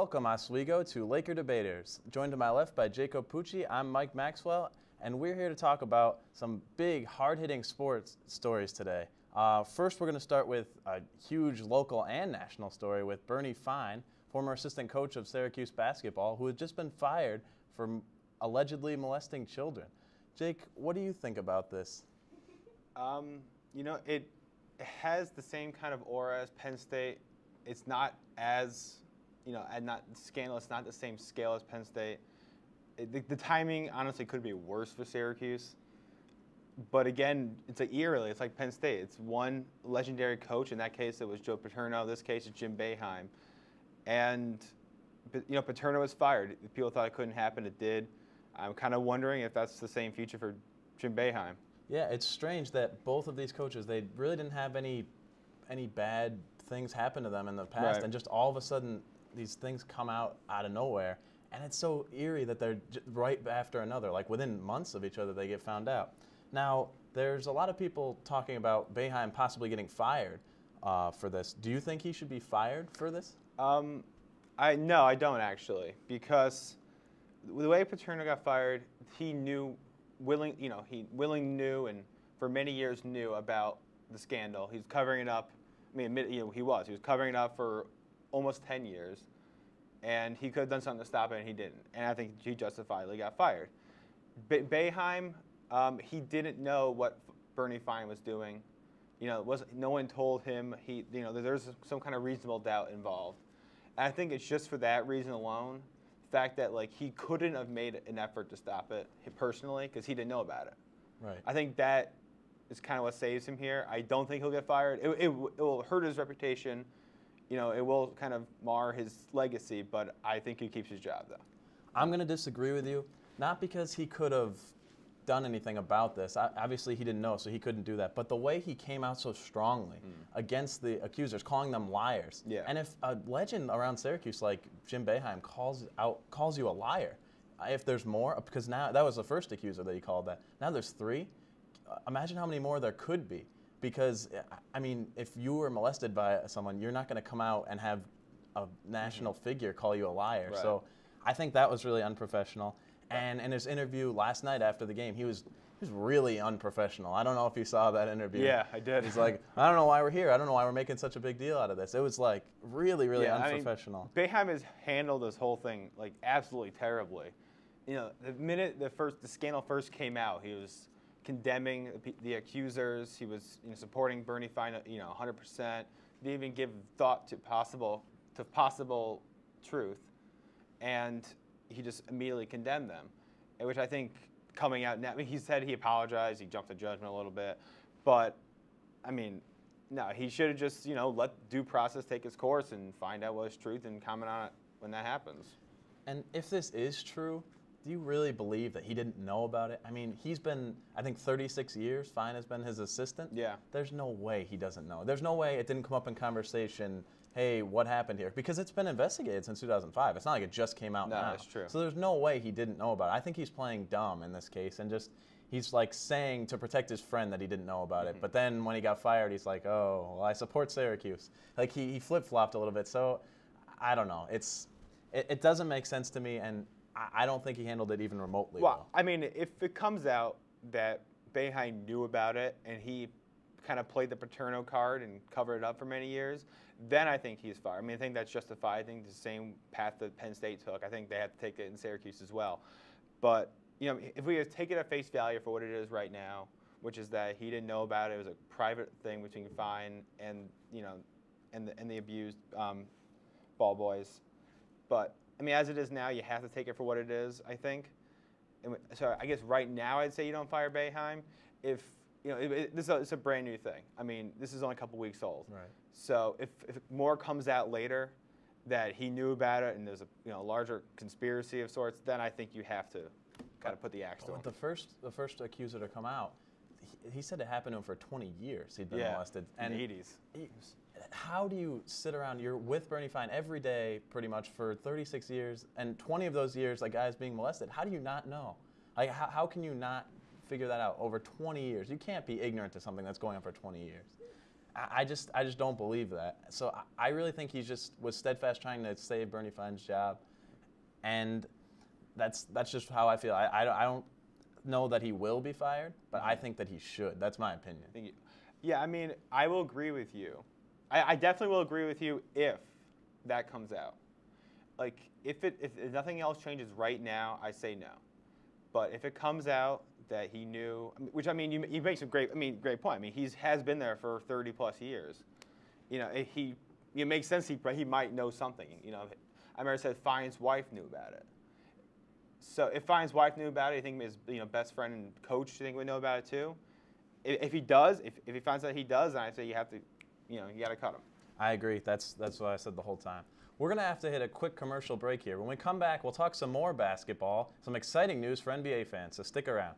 Welcome, Oswego, to Laker Debaters. Joined to my left by Jacob Pucci, I'm Mike Maxwell, and we're here to talk about some big, hard-hitting sports stories today. First, we're going to start with a huge local and national story with Bernie Fine, former assistant coach of Syracuse basketball, who had just been fired for allegedly molesting children. Jake, what do you think about this? It has the same kind of aura as Penn State. It's not as, and not scandalous, not the same scale as Penn State. The timing, honestly, could be worse for Syracuse. But again, it's eerily. It's like Penn State. It's one legendary coach. In that case, it was Joe Paterno. In this case, it's Jim Boeheim. And, Paterno was fired. People thought it couldn't happen. It did. I'm kind of wondering if that's the same future for Jim Boeheim. Yeah, it's strange that both of these coaches, they really didn't have any bad things happen to them in the past, Right. and just all of a sudden these things come out of nowhere, and it's so eerie that they're right after another, like within months of each other they get found out. Now, there's a lot of people talking about Boeheim possibly getting fired for this. Do you think he should be fired for this? No, I don't actually, because the way Paterno got fired, he knew. He willingly knew and for many years knew about the scandal. He's covering it up. He was covering it up for almost 10 years, and he could have done something to stop it, and he didn't. And I think he justifiably got fired. Boeheim, he didn't know what Bernie Fine was doing. No one told him. There's some kind of reasonable doubt involved. And I think it's just for that reason alone. Fact that he couldn't have made an effort to stop it personally because he didn't know about it. Right. I think that is kind of what saves him here. I don't think he'll get fired. It will hurt his reputation. It will kind of mar his legacy, but I think he keeps his job though. I'm going to disagree with you, not because he could have done anything about this. Obviously, he didn't know, so he couldn't do that. But the way he came out so strongly against the accusers, calling them liars. Yeah. And if a legend around Syracuse like Jim Boeheim calls you a liar, if there's more, because now that was the first accuser that he called that. Now there's three. Imagine how many more there could be. Because, if you were molested by someone, you're not going to come out and have a national figure call you a liar. Right. So I think that was really unprofessional. And in his interview last night after the game, he was really unprofessional. I don't know if you saw that interview. Yeah, I did. He's like, I don't know why we're here. I don't know why we're making such a big deal out of this. It was really unprofessional. Boeheim has handled this whole thing absolutely terribly. The minute the scandal first came out, he was condemning the accusers. He was supporting Bernie Fine 100%. Didn't even give thought to possible truth, and he just immediately condemned them, which I think coming out now, he said he apologized, he jumped to judgment a little bit, but, no, he should have just, let due process take its course and find out what is truth and comment on it when that happens. And if this is true, do you really believe that he didn't know about it? He's been, I think, 36 years. Fine has been his assistant. Yeah. There's no way he doesn't know. There's no way it didn't come up in conversation, hey, what happened here? Because it's been investigated since 2005. It's not like it just came out now. No, that's true. So there's no way he didn't know about it. I think he's playing dumb in this case and he's saying to protect his friend that he didn't know about it. But then when he got fired, he's like, oh, well, I support Syracuse. He flip-flopped a little bit. So I don't know. It doesn't make sense to me, and I don't think he handled it even remotely well. If it comes out that Boeheim knew about it and he kind of played the Paterno card and covered it up for many years, then I think he's fired. I think that's justified. I think the same path that Penn State took. I think they have to take it in Syracuse as well. But if we take it at face value for what it is right now, which is that he didn't know about it, it was a private thing between Fine and the abused ball boys. But as it is now, you have to take it for what it is, I think. So I guess right now I'd say you don't fire Boeheim. If it's a brand new thing. This is only a couple weeks old. Right. So if more comes out later that he knew about it and there's a larger conspiracy of sorts, then I think you have to kind of put the axe to him. The first accuser to come out, he said it happened to him for 20 years. He'd been molested. In the 80s. How do you sit around? You're with Bernie Fine every day, pretty much, for 36 years, and 20 of those years, a guy's being molested. How do you not know? How can you not figure that out over 20 years? You can't be ignorant to something that's going on for 20 years. I just don't believe that. So I really think he just was steadfast trying to save Bernie Fine's job, and that's just how I feel. I don't know that he will be fired, but I think that he should. That's my opinion. Yeah, I mean, I will agree with you. I definitely will agree with you if that comes out. Like, if nothing else changes right now, I say no. But if it comes out that he knew, which I mean, you make some great point. I mean, he has been there for 30 plus years. You know, it makes sense. He might know something. You know, I remember it said Fine's wife knew about it. So if Fine's wife knew about it, I think his best friend and coach would know about it too. If he does, if he finds out he does, then I say you have to, you got to cut him. I agree. That's what I said the whole time. We're going to have to hit a quick commercial break here. When we come back, we'll talk some more basketball, some exciting news for NBA fans, so stick around.